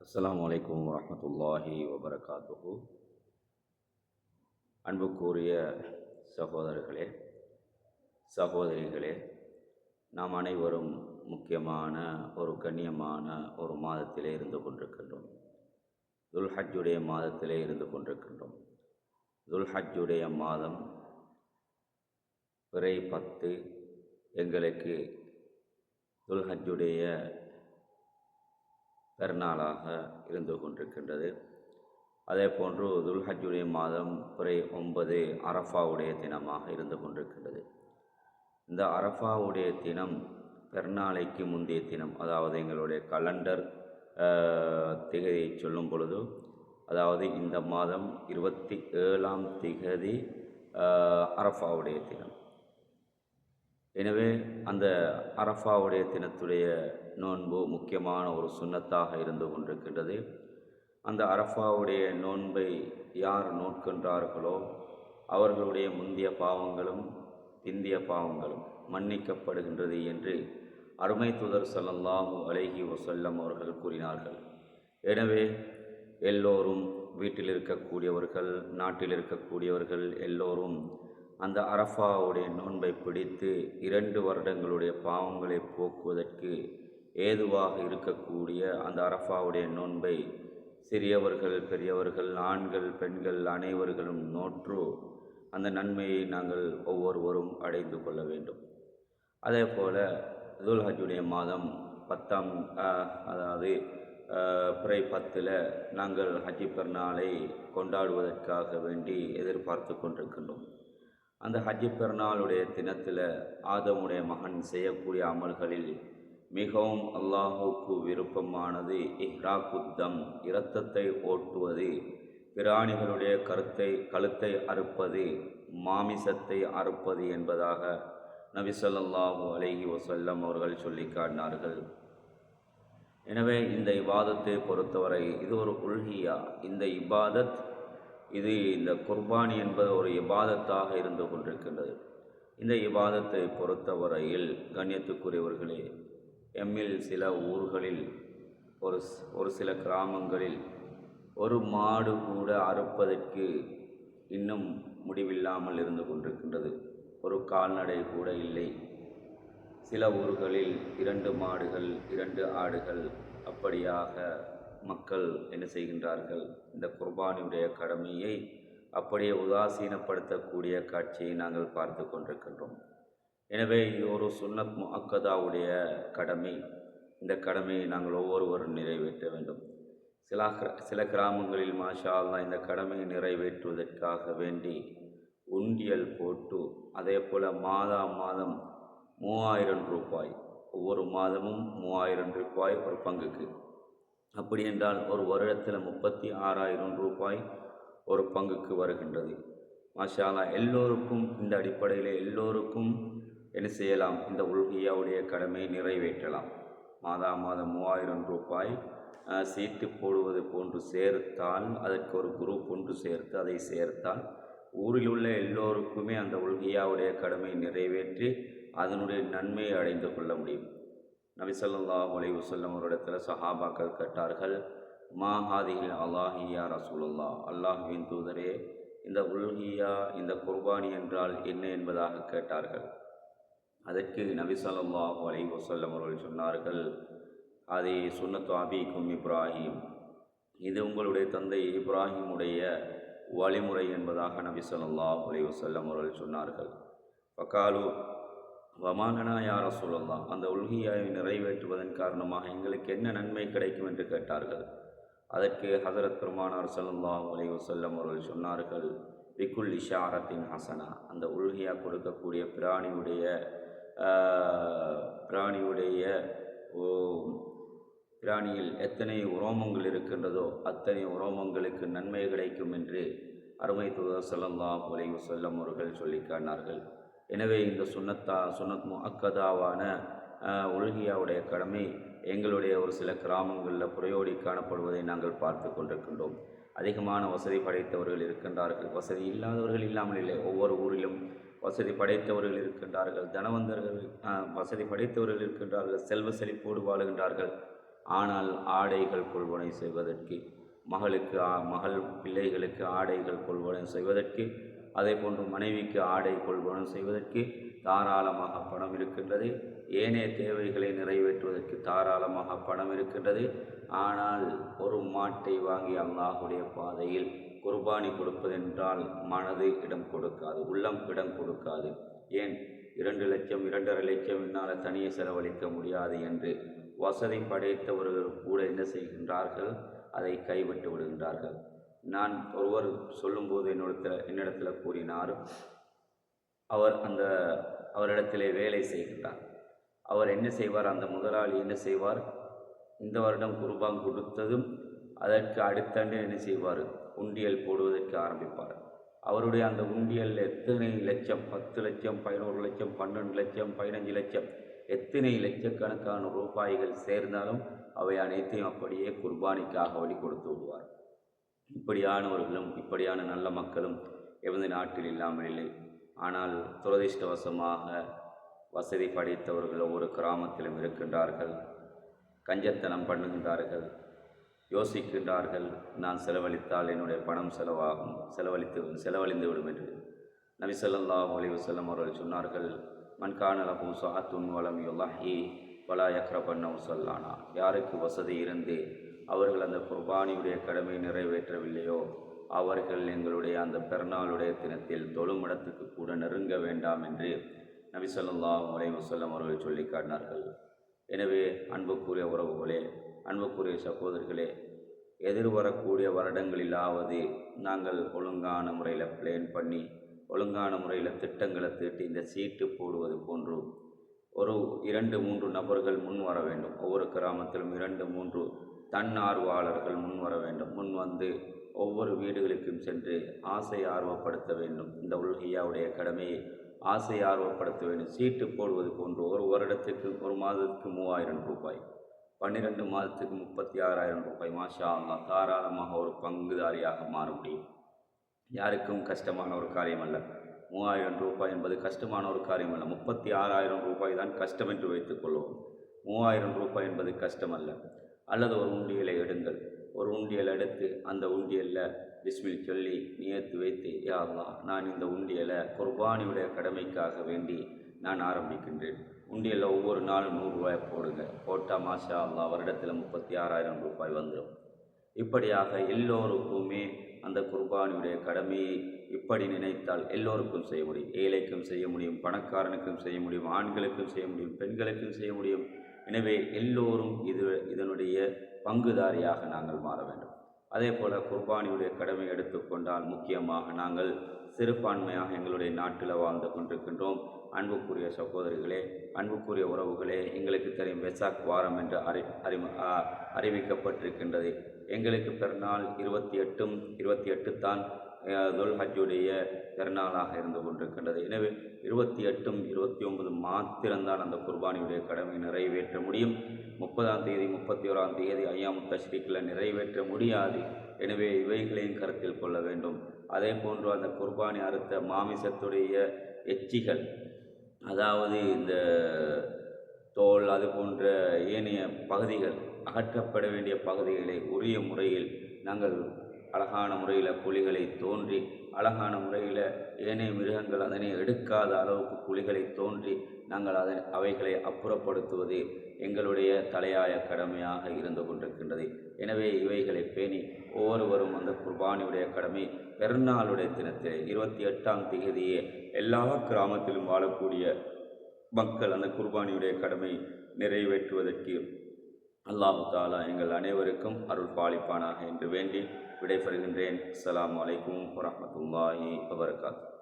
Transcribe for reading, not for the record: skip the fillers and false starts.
அஸ்ஸலாமு அலைக்கும் வரஹ்மத்துல்லாஹி வபரகாத்துஹு. அன்புக்குரிய சகோதரர்களே, சகோதரிகளே, நாம் அனைவரும் முக்கியமான ஒரு கண்ணியமான ஒரு மாதத்திலே இருந்து கொண்டிருக்கின்றோம். துல்ஹஜ்ஜுடைய மாதத்திலே இருந்து கொண்டிருக்கின்றோம். துல்ஹஜ்ஜுடைய மாதம் பிறை 10 எங்களுக்கு துல்ஹஜ்ஜுடைய பெருநாளாக இருந்து கொண்டிருக்கின்றது. அதே போன்று துல்ஹஜ்ஜுடைய மாதம் பிறை 9 அரஃபாவுடைய தினமாக இருந்து கொண்டிருக்கின்றது. இந்த அரஃபாவுடைய தினம் பெருநாளைக்கு முந்தைய தினம், அதாவது எங்களுடைய கலண்டர் திகதியை சொல்லும் பொழுது, அதாவது இந்த மாதம் 27ஆம் திகதி அரஃபாவுடைய தினம். எனவே அந்த அரஃபாவுடைய தினத்துடைய நோன்பு முக்கியமான ஒரு சுன்னத்தாக இருந்து கொண்டிருக்கின்றது. அந்த அரஃபாவுடைய நோன்பை யார் நோட்கின்றார்களோ அவர்களுடைய முந்திய பாவங்களும் பிந்திய பாவங்களும் மன்னிக்கப்படுகின்றது என்று அருமை தூதர் ஸல்லல்லாஹு அலைஹி வஸல்லம் அவர்கள் கூறினார்கள். எனவே எல்லோரும், வீட்டில் இருக்கக்கூடியவர்கள், நாட்டில் இருக்கக்கூடியவர்கள் எல்லோரும் அந்த அரஃபாவுடைய நோன்பை பிடித்து 2 வருடங்களுடைய பாவங்களை போக்குவதற்கு ஏதுவாக இருக்கக்கூடிய அந்த அரஃபாவுடைய நோன்பை சிறியவர்கள், பெரியவர்கள், ஆண்கள், பெண்கள் அனைவர்களும் நோற்று அந்த நன்மையை நாங்கள் ஒவ்வொருவரும் அடைந்து கொள்ள வேண்டும். அதே போல் துல்ஹஜ்ஜுடைய மாதம் 10ஆம் அதாவது பிறை 10 நாங்கள் ஹஜ்ஜி பெருநாளை கொண்டாடுவதற்காக வேண்டி எதிர்பார்த்து கொண்டிருக்கின்றோம். அந்த ஹஜ்ஜி பெருநாளுடைய தினத்தில் ஆதமுடைய மகன் செய்யக்கூடிய அமல்களில் மிகவும் அல்லாஹுக்கு விருப்பமானது இஹ்ராக்குத்தம், இரத்தத்தை ஓட்டுவது, பிராணிகளுடைய கழுத்தை அறுப்பது, மாமிசத்தை அறுப்பது என்பதாக நபி ஸல்லல்லாஹு அலைஹி வஸல்லம் அவர்கள் சொல்லி காட்டினார்கள். எனவே இந்த இபாதத்தை பொறுத்தவரை இது ஒரு உல்ஹியா. இந்த இபாதத், இந்த குர்பானி என்பது ஒரு இபாதத்தாக இருந்து கொண்டிருக்கின்றது. இந்த இபாதத்தை பொறுத்தவரையில் கண்ணியத்துக்குரியவர்களே, எம்மில் சில ஊர்களில், ஒரு சில கிராமங்களில் ஒரு மாடு கூட அறுப்பதற்கு இன்னும் முடிவில்லாமல் இருந்து கொண்டிருக்கின்றது. ஒரு கால்நடை கூட இல்லை. சில ஊர்களில் 2 மாடுகள், 2 ஆடுகள், அப்படியாக மக்கள் என்ன செய்கின்றார்கள், இந்த குர்பானியுடைய கடமையை அப்படியே உதாசீனப்படுத்தக்கூடிய காட்சியை நாங்கள் பார்த்து கொண்டிருக்கின்றோம். எனவே இது ஒரு சுன்னத் முஅக்கதாவுடைய கடமை. இந்த கடமையை நாங்கள் ஒவ்வொருவரும் நிறைவேற்ற வேண்டும். சில கிராமங்களில் மாஷா அல்லாஹ் இந்த கடமையை நிறைவேற்றுவதற்காக வேண்டி உண்டியல் போட்டு, அதே போல் மாதம் 3000 ரூபாய், ஒவ்வொரு மாதமும் 3000 ரூபாய் ஒரு பங்குக்கு. அப்படி என்றால் ஒரு வருடத்தில் 36,000 ரூபாய் ஒரு பங்குக்கு வருகின்றது. மாஷா அல்லாஹ், எல்லோருக்கும் இந்த அடிப்படையில் எல்லோருக்கும் என்ன செய்யலாம், இந்த உல்ஹியாவுடைய கடமையை நிறைவேற்றலாம். மாதம் 3000 ரூபாய் சீட்டு போடுவது போன்று சேர்த்தால், அதற்கு ஒரு குரூப் ஒன்று சேர்த்து அதை சேர்த்தால் ஊரில் உள்ள எல்லோருக்குமே அந்த உல்ஹியாவுடைய கடமை நிறைவேற்றி அதனுடைய நன்மையை அடைந்து கொள்ள முடியும். நபி ஸல்லல்லாஹு அலைஹி வஸல்லம் அவரிடத்தில் சஹாபாக்கள் கேட்டார்கள், மா ஹாதிஹில் அல்லாஹியா ரசூலுல்லாஹ், அல்லாஹ்வின் தூதரே, இந்த உல்ஹியா, இந்த குர்பானி என்றால் என்ன என்பதாக கேட்டார்கள். அதற்கு நபி ஸல்லல்லாஹு அலைஹி வஸல்லம் அவர்கள் சொன்னார்கள், அது சுன்னத்து அபீக்கும் இப்ராஹிம், இது உங்களுடைய தந்தை இப்ராஹிமுடைய வழிமுறை என்பதாக நபி ஸல்லல்லாஹு அலைஹி வஸல்லம் அவர்கள் சொன்னார்கள். ஃபகாலு வமாலனா யா ரசூலல்லாஹ், அந்த உல்ஹியாவை நிறைவேற்றுவதன் காரணமாக எங்களுக்கு என்ன நன்மை கிடைக்கும் என்று கேட்டார்கள். அதற்கு ஹஸரத் பெருமானார் ஸல்லல்லாஹு அலைஹி வஸல்லம் அவர்கள் சொன்னார்கள், பிகுல் இஷாரத்தின் ஹசனா, அந்த உல்ஹியா கொடுக்கக்கூடிய பிராணியில் எத்தனை உரோமங்கள் இருக்கின்றதோ அத்தனை உரோமங்களுக்கு நன்மை கிடைக்கும் என்று அருமை தூதர் ஸல்லல்லாஹு அலைஹி வஸல்லம் அவர்கள் சொல்லி காட்டினார்கள். எனவே இந்த சுன்னத் முஅக்கதாவான உல்ஹியாவுடைய கடமை எங்களுடைய ஒரு சில கிராமங்களில் புரையோடி காணப்படுவதை நாங்கள் பார்த்து கொண்டிருக்கின்றோம். அதிகமான வசதி படைத்தவர்கள் இருக்கின்றார்கள், வசதி இல்லாதவர்கள் இல்லாமல் இல்லை. ஒவ்வொரு ஊரிலும் வசதி படைத்தவர்கள் இருக்கின்றார்கள், தனவந்தர்கள், வசதி படைத்தவர்கள் இருக்கின்றார்கள், செல்வ செழிப்போடு வாழுகின்றார்கள். ஆனால் ஆடைகள் கொள்வனை செய்வதற்கு, மகள் பிள்ளைகளுக்கு ஆடைகள் கொள்வனை செய்வதற்கு, அதே போன்று மனைவிக்கு ஆடை கொள்வனம் செய்வதற்கு தாராளமாக பணம் இருக்கின்றது. ஏனைய தேவைகளை நிறைவேற்றுவதற்கு தாராளமாக பணம் இருக்கின்றது. ஆனால் ஒரு மாட்டை வாங்கி அல்லாஹுடைய பாதையில் குர்பானி கொடுப்பதென்றால் மனது இடம் கொடுக்காது, உள்ளம் இடம் கொடுக்காது. ஏன் 2 லட்சம் 2.5 லட்சம் என்னால் தனியே செலவழிக்க முடியாது என்று வசதி படைத்தவர்கள் கூட என்ன செய்கின்றார்கள், அதை கைவிட்டு விடுகின்றார்கள். நான் ஒருவர் சொல்லும்போது என்னிடத்தில் கூறினார், அவரிடத்திலே வேலை செய்கின்றார். அவர் என்ன செய்வார், அந்த முதலாளி என்ன செய்வார், இந்த வருடம் குர்பான் கொடுத்ததும் அதற்கு அடுத்தாண்டு என்ன செய்வார், உண்டியல் போடுவதற்கு ஆரம்பிப்பார். அவருடைய அந்த உண்டியல் எத்தனை லட்சம், 10 லட்சம், 11 லட்சம், 12 லட்சம், 15 லட்சம், எத்தனை லட்சக்கணக்கான ரூபாய்கள் சேர்ந்தாலும் அவை அனைத்தையும் அப்படியே குர்பானிக்காக வழி கொடுத்து விடுவார். இப்படியானவர்களும் இப்படியான நல்ல மக்களும் எமது நாட்டில் இல்லாமல் இல்லை. ஆனால் துரதிர்ஷ்டவசமாக வசதி படைத்தவர்கள் ஒவ்வொரு கிராமத்திலும் இருக்கின்றார்கள். கஞ்சத்தனம் பண்ணுகின்றார்கள், யோசிக்கின்றார்கள், நான் செலவழித்தால் என்னுடைய பணம் செலவழிந்து விடும் என்று. நபி ஸல்லல்லாஹு அலைஹி வஸல்லம் அவர்கள் சொன்னார்கள், மன் கான லஹு ஸஅத்துன் வலம் யுலஹி வலா யக்ரபன் முஸல்லானா. யாருக்கு வசதி இருந்து அவர்கள் அந்த குர்பானியுடைய கடமை நிறைவேற்றவில்லையோ அவர்கள் எங்களுடைய அந்த பெருநாளுடைய தினத்தில் தொழும் இடத்துக்கு கூட நெருங்க வேண்டாம் என்று நபி ஸல்லல்லாஹு அலைஹி வஸல்லம் அவர்கள் சொல்லி காட்டினார்கள். எனவே அன்புக்குரிய உறவுகளே, அன்புக்குரிய சகோதரர்களே, எதிர்வரக்கூடிய வருடங்களிலாவது நாங்கள் ஒழுங்கான முறையில் பிளான் பண்ணி ஒழுங்கான முறையில் திட்டங்களை தீட்டி இந்த சீட்டு போடுவது போன்று ஒரு 2-3 நபர்கள் முன் வர வேண்டும். ஒவ்வொரு கிராமத்திலும் 2-3 தன்னார்வலர்கள் முன் வர வேண்டும். முன் வந்து ஒவ்வொரு வீடுகளுக்கும் சென்று ஆசை ஆர்வப்படுத்த வேண்டும். இந்த உல்ஹியாவுடைய கடமையை ஆசை ஆர்வப்படுத்த வேண்டும். சீட்டு போடுவது போன்று ஒரு வருடத்துக்கு, ஒரு மாதத்துக்கு 3000 ரூபாய், 12 மாதத்துக்கு 36,000 ரூபாய். மாஷா அல்லாஹ், தாராளமாக ஒரு பங்குதாரியாக மாற முடியும். யாருக்கும் கஷ்டமான ஒரு காரியம் அல்ல. 3000 ரூபாய் என்பது கஷ்டமான ஒரு காரியம் அல்ல. 36,000 ரூபாய் தான் கஷ்டம் என்று வைத்துக்கொள்வோம். 3000 ரூபாய் என்பது கஷ்டம் அல்ல. அல்லது ஒரு உண்டியலை எடுங்கள். ஒரு உண்டியல் எடுத்து அந்த உண்டியலில் பிஸ்மில் சொல்லி நியத்து வைத்து, யா அல்லாஹ், நான் இந்த உண்டியலை குர்பானியுடைய கடமைக்காக வேண்டி நான் ஆரம்பிக்கின்றேன். உண்டியலில் ஒவ்வொரு நாளும் 100 ரூபாய் போடுங்க. போட்டால் மாஷா அல்லாஹ் வருடத்தில் 36,000 ரூபாய் வந்துடும். இப்படியாக எல்லோருக்குமே அந்த குர்பானியுடைய கடமையை இப்படி நினைத்தால் எல்லோருக்கும் செய்ய முடியும். ஏழைக்கும் செய்ய முடியும், பணக்காரனுக்கும் செய்ய முடியும், ஆண்களுக்கும் செய்ய முடியும், பெண்களுக்கும் செய்ய முடியும். எனவே எல்லோரும் இதனுடைய பங்குதாரியாக நாங்கள் மாற வேண்டும். அதே போல் குர்பானியுடைய கடமை எடுத்துக்கொண்டால் முக்கியமாக நாங்கள் சிறுபான்மையாக எங்களுடைய நாட்டில் வாழ்ந்து கொண்டிருக்கின்றோம். அன்புக்குரிய சகோதரிகளே, அன்புக்குரிய உறவுகளே, எங்களுக்கு தெரியும் வெசாக் வாரம் என்று அறிவிக்கப்பட்டிருக்கின்றது. எங்களுக்கு பெருநாள் 28 தான் துல்ஹஜ்ஜுடைய பெருநாளாக இருந்து கொண்டிருக்கின்றது. எனவே 28, 29 மாத்திரம்தான் அந்த குர்பானியுடைய கடமை நிறைவேற்ற முடியும். 30ஆம் தேதி 31ஆம் தேதி ஐயாமுத் தஷ்ரீக்கில் நிறைவேற்ற முடியாது. எனவே இவைகளையும் கருத்தில் கொள்ள வேண்டும். அதே போன்று அந்த குர்பானி அறுத்த மாமிசத்துடைய எச்சிகள், அதாவது இந்த தோல், அது போன்ற ஏனைய பகுதிகள், அகற்றப்பட வேண்டிய பகுதிகளை உரிய முறையில் நாங்கள் அழகான முறையில் குழிகளை தோன்றி, அழகான முறையில் ஏனைய மிருகங்கள் அதனை எடுக்காத அளவுக்கு குழிகளை தோன்றி நாங்கள் அவைகளை அப்புறப்படுத்துவது எங்களுடைய தலையாய கடமையாக இருந்து கொண்டிருக்கின்றது. எனவே இவைகளை பேணி ஒவ்வொருவரும் அந்த குர்பானியுடைய கடமை பெருநாளுடைய தினத்தில் 28ஆம் தேதியே எல்லா கிராமத்திலும் வாழக்கூடிய மக்கள் அந்த குர்பானியுடைய கடமை நிறைவேற்றுவதற்கு அல்லாஹு தஆலா எங்கள் அனைவருக்கும் அருள் பாலிப்பானாக என்று வேண்டி விடைபெறுகின்றேன். அஸ்ஸலாமு அலைக்கும் வரஹ்மத்துல்லாஹி வபரகாத்துஹு.